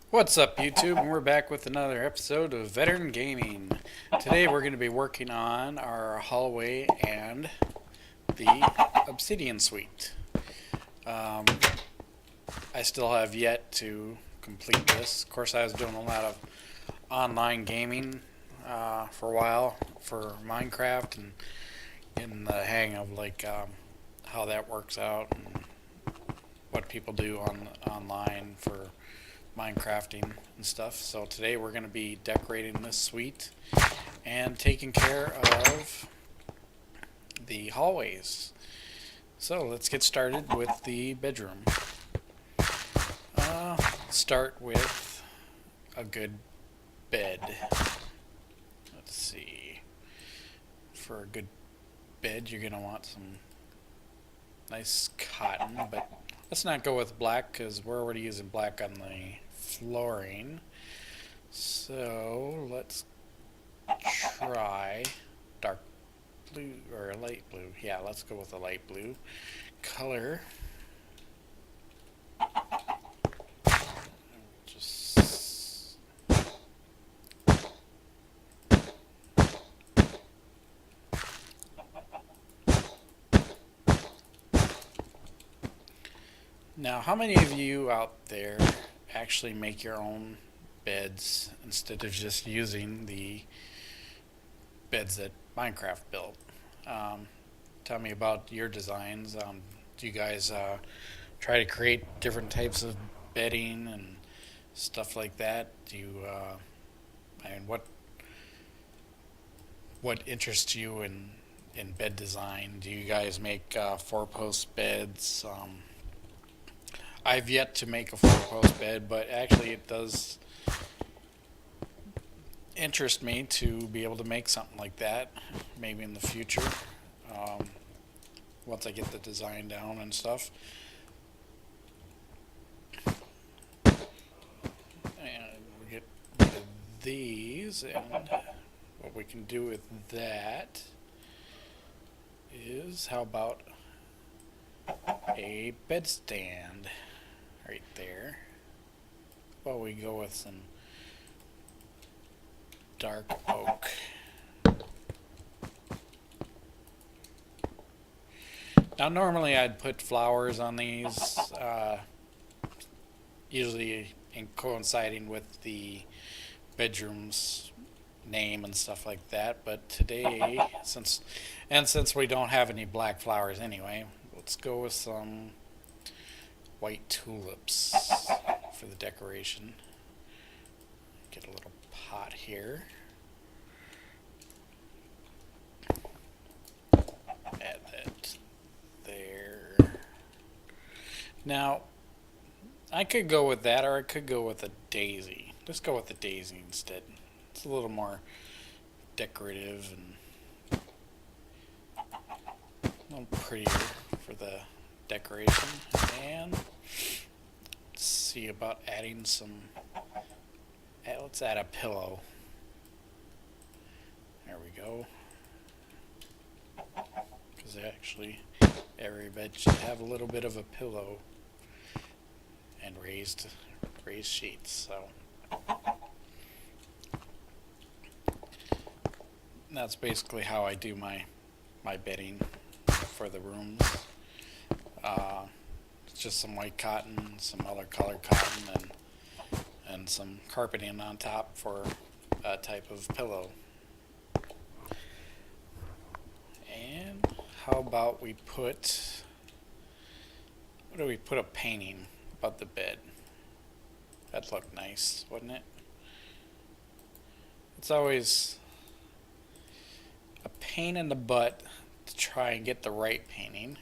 What's up, YouTube? And we're back with another episode of Veteran Gaming. Today we're going to be working on our hallway and the Obsidian suite. Um, I still have yet to complete this. Of course, I was doing a lot of online gaming for a while for Minecraft and getting the hang of how that works out and what people do online for Minecrafting and stuff. So today we're going to be decorating this suite and taking care of the hallways. So let's get started with the bedroom. Start with a good bed. Let's see. For a good bed, you're going to want some nice cotton, but let's not go with black because we're already using black on the flooring. So let's try dark blue or light blue. Yeah, let's go with a light blue color. Just now, how many of you out there actually make your own beds instead of just using the beds that Minecraft built? Um, Tell me about your designs. Do you guys try to create different types of bedding and stuff like that? Do you, and what interests you in bed design? Do you guys make four-post beds? I've yet to make a four-post bed, but actually it does interest me to be able to make something like that, maybe in the future, um, once I get the design down and stuff. And we get rid of these, and what we can do with that is, how about a bedstand right there? Well, we go with some dark oak. Now, normally I'd put flowers on these, usually in coinciding with the bedroom's name and stuff like that. But today, since we don't have any black flowers anyway, let's go with some white tulips for the decoration. Get a little pot here. Add that there. Now, I could go with that, or I could go with a daisy. Let's go with the daisy instead. It's a little more decorative and a little prettier for the decoration. And let's see about adding some. Let's add a pillow. There we go. Because actually, every bed should have a little bit of a pillow and raised sheets. So that's basically how I do my bedding for the rooms. It's just some white cotton, some other colored cotton, and some carpeting on top for a type of pillow. And how about we put, what do we put, a painting above the bed? That'd look nice, wouldn't it? It's always a pain in the butt to try and get the right painting.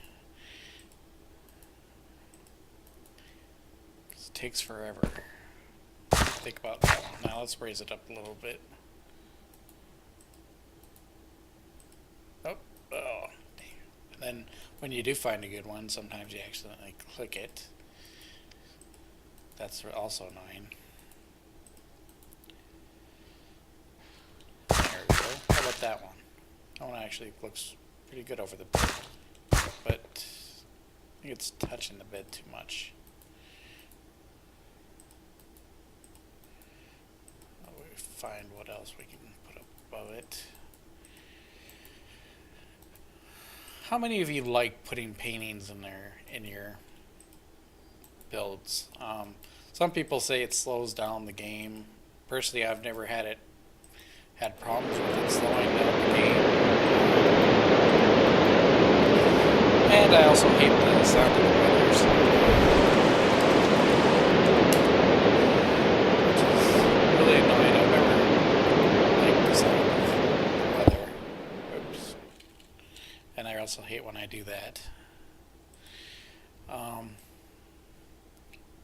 It takes forever. Think about that one. Now let's raise it up a little bit. Oh, and then when you do find a good one, sometimes you accidentally click it. That's also annoying. There we go. How about that one? That one actually looks pretty good over the bed, but I think it's touching the bed too much. find what else we can put up above it. How many of you like putting paintings in there in your builds? Some people say it slows down the game. Personally, I've never had problems with it slowing down the game. And I also hate the sound of the weather, so which is really annoying. I've never liked the sound of the weather. Oops. And I also hate when I do that.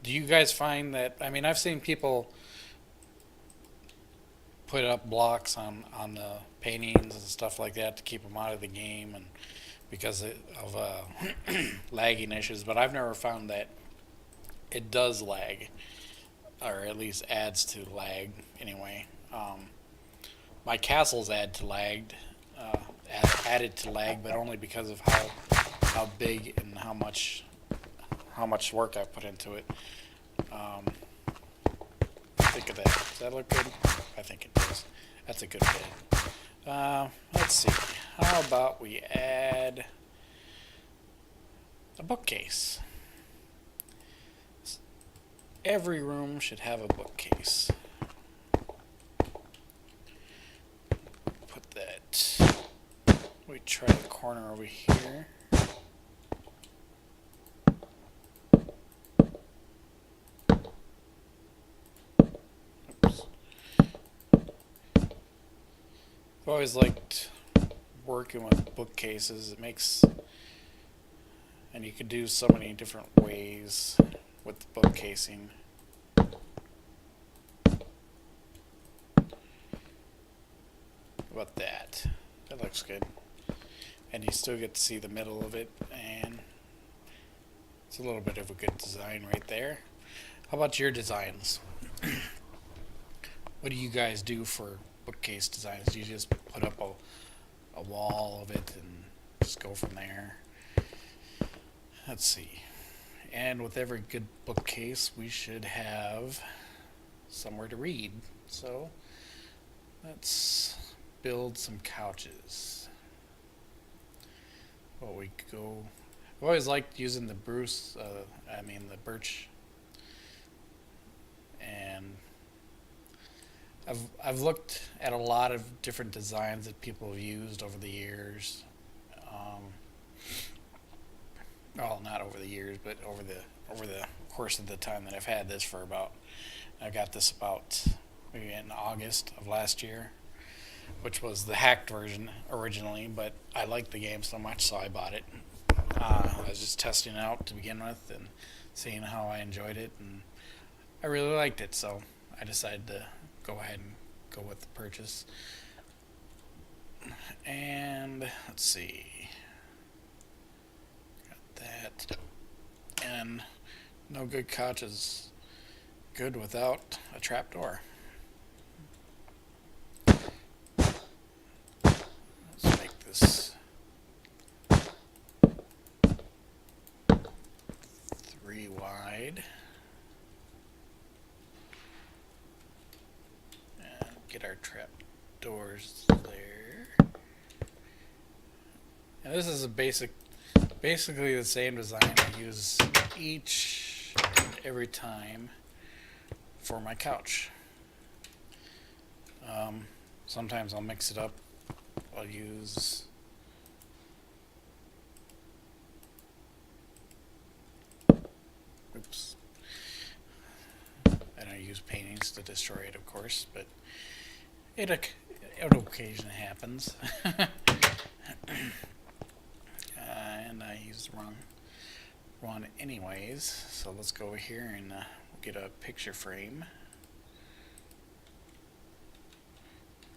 Do you guys find that, I mean, I've seen people put up blocks on the paintings and stuff like that to keep them out of the game and because of lagging issues, but I've never found that it does lag, or at least adds to lag anyway. My castles added to lag, but only because of how big and how much work I put into it. Think of that. Does that look good? I think it does. That's a good bid. Let's see. How about we add a bookcase? Every room should have a bookcase. Put that. We try the corner over here. I've always liked working with bookcases. It makes, and you could do so many different ways with the bookcasing. About that. That looks good. And you still get to see the middle of it, and it's a little bit of a good design right there. How about your designs? What do you guys do for bookcase designs? Do you just put up a wall of it and just go from there? Let's see. And with every good bookcase, we should have somewhere to read. So let's build some couches. Well, we could go. I've always liked using the the birch, and I've looked at a lot of different designs that people have used over the years. Well, not over the years, but over the course of the time that I've had this for about. I got this about maybe in August of last year, which was the hacked version originally, but I liked the game so much, so I bought it. I was just testing it out to begin with and seeing how I enjoyed it, and I really liked it, so I decided to go ahead and go with the purchase. And let's see, got that, and no good couch is good without a trapdoor. Let's make this 3 wide. And get our trap doors there. And this is basically the same design I use each and every time for my couch. Sometimes I'll mix it up. I'll use and I use paintings to destroy it, of course, but it occasionally happens. And I used the wrong one anyways, so let's go over here and get a picture frame,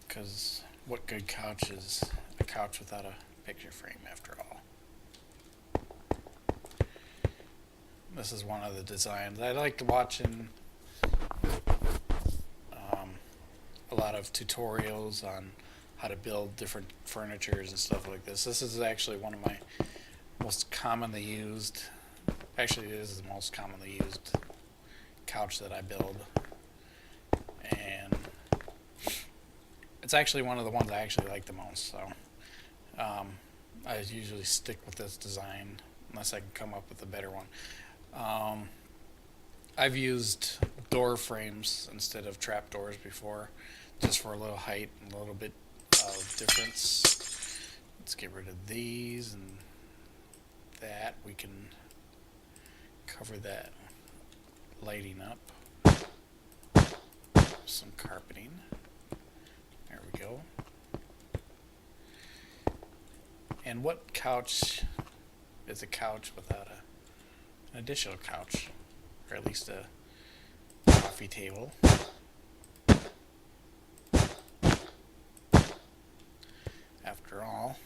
because what good couch is a couch without a picture frame after all? This is one of the designs. I liked watching a lot of tutorials on how to build different furnitures and stuff like this. This is actually one of my most commonly used, actually it is the most commonly used couch that I build. And It's actually one of the ones I actually like the most. So I usually stick with this design unless I can come up with a better one. Um, I've used door frames instead of trap doors before, just for a little height and a little bit of difference. Let's get rid of these and that. We can cover that lighting up. Some carpeting. There we go. And what couch is a couch without an additional couch? Or at least a coffee table. After all,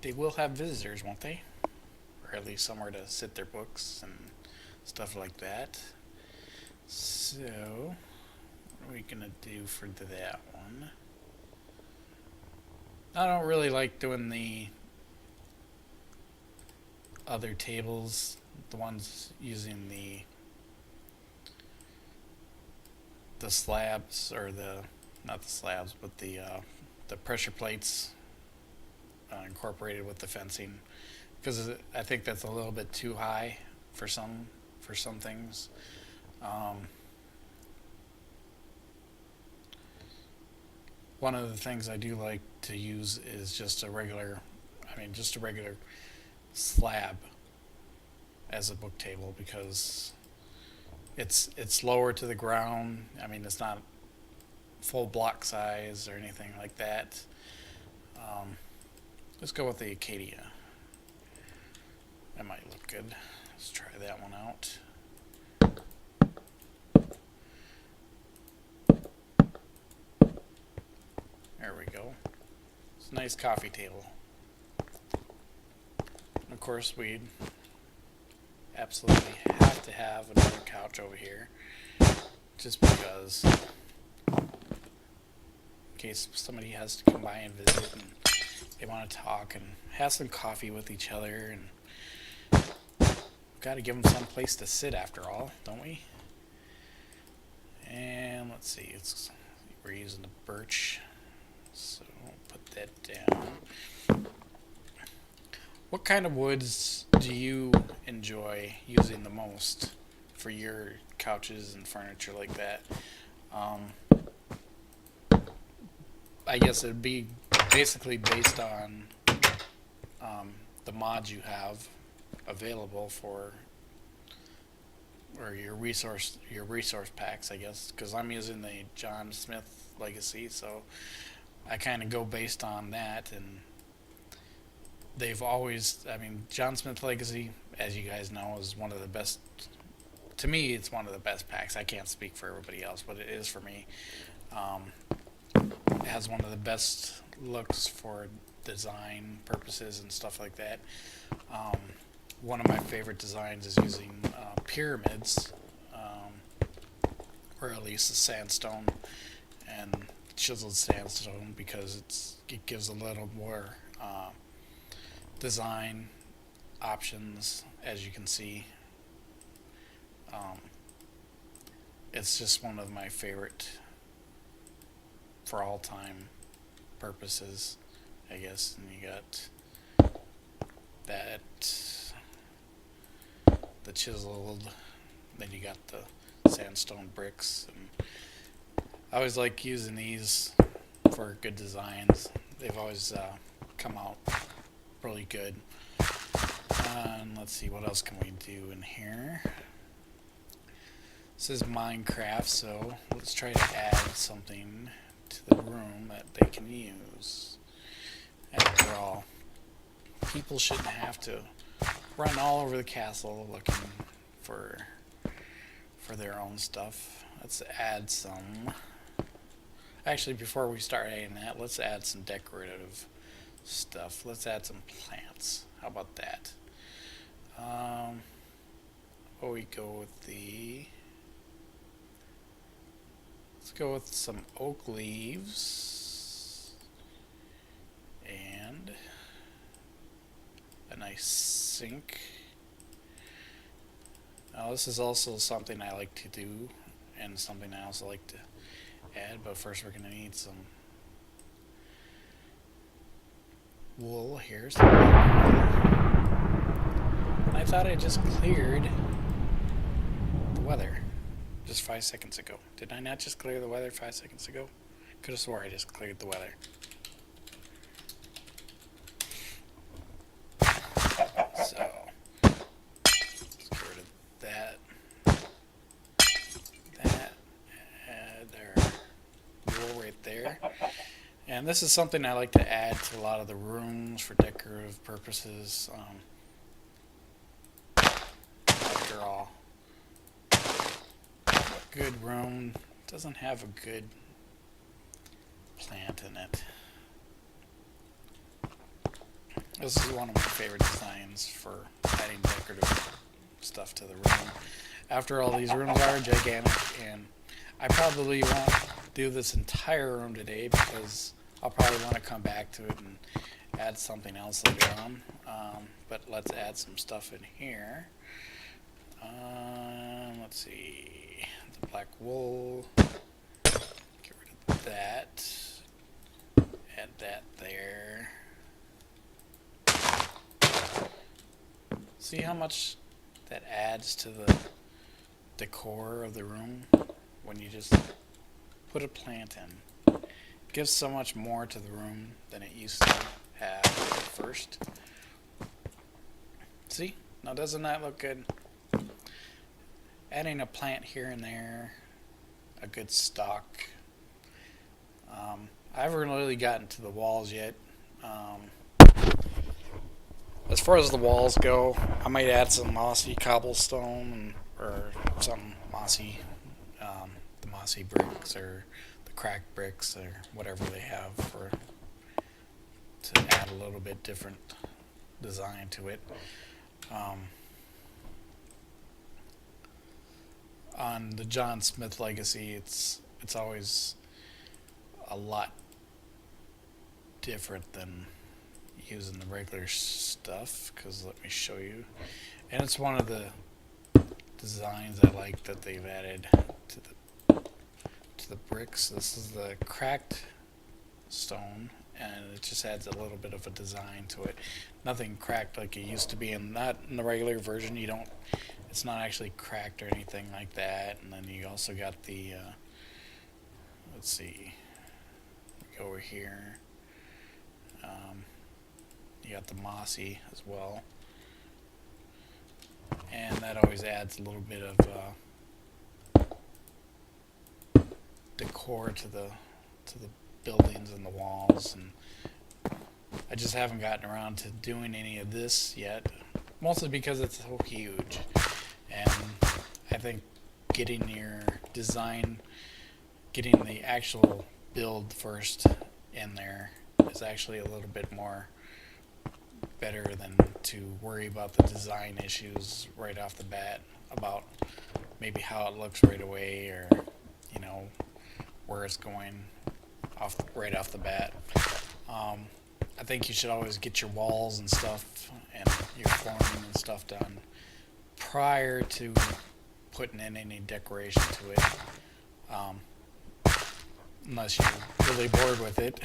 they will have visitors, won't they? Or at least somewhere to sit their books and stuff like that. So, what are we going to do for that one? I don't really like doing the other tables, the ones using the slabs, or not the slabs, but the pressure plates incorporated with the fencing, because I think that's a little bit too high for some things. One of the things I do like to use is just a regular slab as a book table, because it's lower to the ground. I mean, it's not full block size or anything like that. Let's go with the Acadia. That might look good. Let's try that one out. There we go. It's a nice coffee table. And of course, we'd absolutely have to have another couch over here, just because, in case somebody has to come by and visit and they want to talk and have some coffee with each other, and got to give them some place to sit after all, don't we? And let's see, we're using the birch, so put that down. What kind of woods do you enjoy using the most for your couches and furniture like that? I guess it'd be basically based on the mods you have available for, or your resource packs, I guess, because I'm using the John Smith Legacy, so I kind of go based on that. And they've always, John Smith Legacy, as you guys know, is one of the best. To me, it's one of the best packs. I can't speak for everybody else, but it is for me. It has one of the best looks for design purposes and stuff like that. One of my favorite designs is using pyramids, or at least the sandstone and chiseled sandstone, because it gives a little more design options, as you can see. It's just one of my favorite for all time purposes, I guess. And you got that, the chiseled, then you got the sandstone bricks, and I always like using these for good designs. They've always come out really good. And let's see, what else can we do in here? This is Minecraft, so let's try to add something to the room that they can use. After all, people shouldn't have to run all over the castle looking for their own stuff. Let's add some. Actually, before we start adding that, let's add some decorative stuff. Let's add some plants. How about that? We go with let's go with some oak leaves and a nice sink. Now, this is also something I like to do, and something I also like to add, but first we're going to need some wool here. So I thought I just cleared the weather just 5 seconds ago. Did I not just clear the weather 5 seconds ago? Could have swore I just cleared the weather. So, let's get rid of that. Add our wool right there. And this is something I like to add to a lot of the rooms for decorative purposes. After all, a good room doesn't have a good plant in it. This is one of my favorite designs for adding decorative stuff to the room. After all, these rooms are gigantic, and I probably won't do this entire room today because I'll probably want to come back to it and add something else later on. But let's add some stuff in here. Let's see, the black wool, get rid of that, add that there. See how much that adds to the decor of the room when you just put a plant in. It gives so much more to the room than it used to have at first. See? Now doesn't that look good? Adding a plant here and there, a good stalk. I haven't really gotten to the walls yet. As far as the walls go, I might add some mossy cobblestone or some mossy, the mossy bricks or the cracked bricks or whatever they have to add a little bit different design to it. On the John Smith Legacy, it's always a lot different than using the regular stuff, because let me show you. And it's one of the designs I like that they've added to the bricks. This is the cracked stone, and it just adds a little bit of a design to it. Nothing cracked like it used to be, and not in the regular version. You don't. It's not actually cracked or anything like that. And then you also got the. Let's see. Go over here. You got the mossy as well, and that always adds a little bit of decor to the buildings and the walls. And I just haven't gotten around to doing any of this yet, mostly because it's so huge. And I think getting your design, getting the actual build first in there is actually a little bit more better than to worry about the design issues right off the bat, about maybe how it looks right away, or you know where it's going right off the bat. I think you should always get your walls and stuff and your flooring and stuff done prior to putting in any decoration to it, unless you're really bored with it.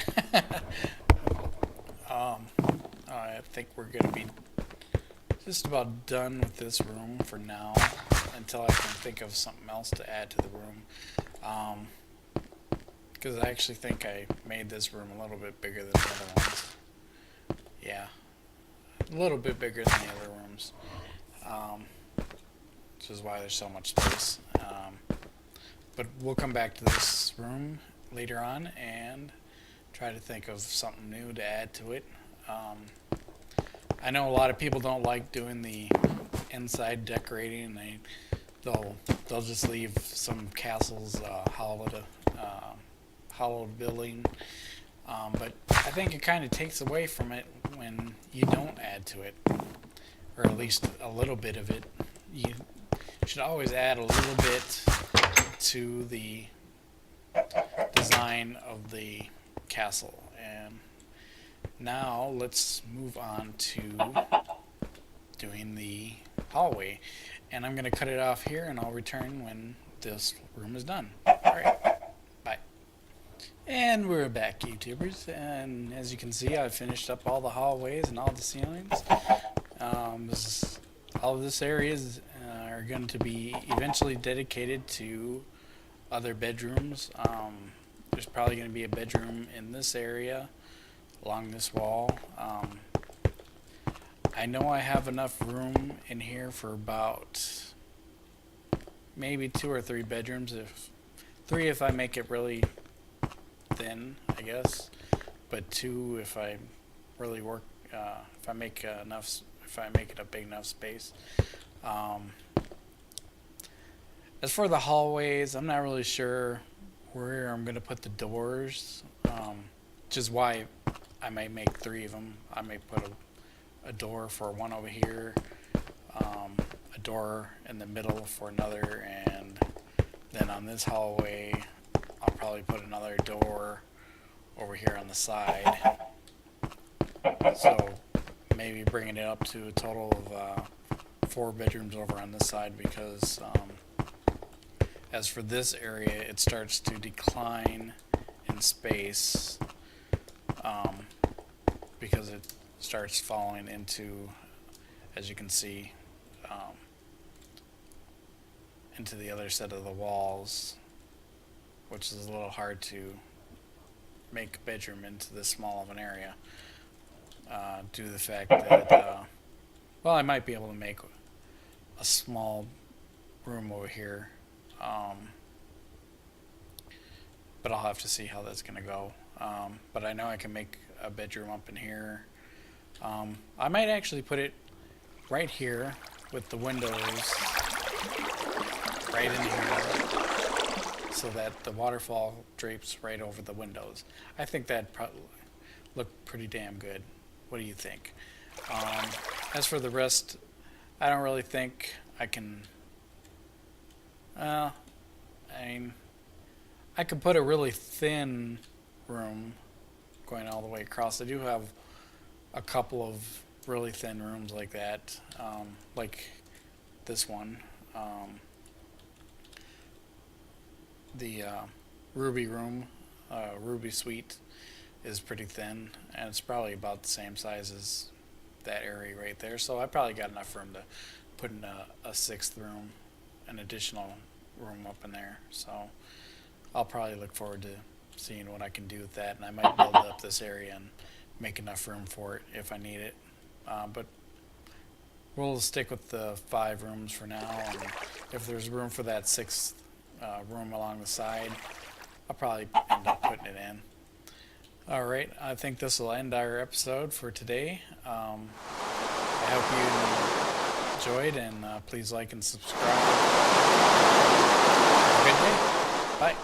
I think we're going to be just about done with this room for now, until I can think of something else to add to the room. Because I actually think I made this room a little bit bigger than the other ones. Yeah, a little bit bigger than the other rooms, which is why there's so much space. But we'll come back to this room later on and try to think of something new to add to it. I know a lot of people don't like doing the inside decorating. They'll just leave some castles hollowed building, but I think it kind of takes away from it when you don't add to it, or at least a little bit of it. You should always add a little bit to the design of the castle. And now let's move on to doing the hallway, and I'm going to cut it off here, and I'll return when this room is done. Alright, bye. And we're back, YouTubers, and as you can see, I've finished up all the hallways and all the ceilings. All of this areas are going to be eventually dedicated to other bedrooms. There's probably going to be a bedroom in this area along this wall. I know I have enough room in here for about maybe 2 or 3 bedrooms, if I make it really thin, I guess, but 2 if I really work, if I make it a big enough space. As for the hallways, I'm not really sure where I'm going to put the doors, which is why I might make 3 of them. I may put a door for one over here, a door in the middle for another, and then on this hallway I'll probably put another door over here on the side. So maybe bringing it up to a total of 4 bedrooms over on this side, because as for this area, it starts to decline in space because it starts falling into, as you can see, into the other set of the walls, which is a little hard to make a bedroom into this small of an area, due to the fact that, well, I might be able to make a small room over here, but I'll have to see how that's going to go. But I know I can make a bedroom up in here. I might actually put it right here with the windows right in here, so that the waterfall drapes right over the windows. I think that'd probably look pretty damn good. What do you think? As for the rest, I don't really think I can. I mean, I could put a really thin room going all the way across. I do have a couple of really thin rooms like that, like this one. The Ruby room, Ruby suite, is pretty thin, and it's probably about the same size as that area right there. So I probably got enough room to put in a 6th room, an additional room up in there. So I'll probably look forward to seeing what I can do with that, and I might build up this area and make enough room for it if I need it. But we'll stick with the 5 rooms for now, and if there's room for that 6th room along the side, I'll probably end up putting it in. Alright, I think this will end our episode for today. I hope you enjoyed, and please like and subscribe. Have a good day. Bye.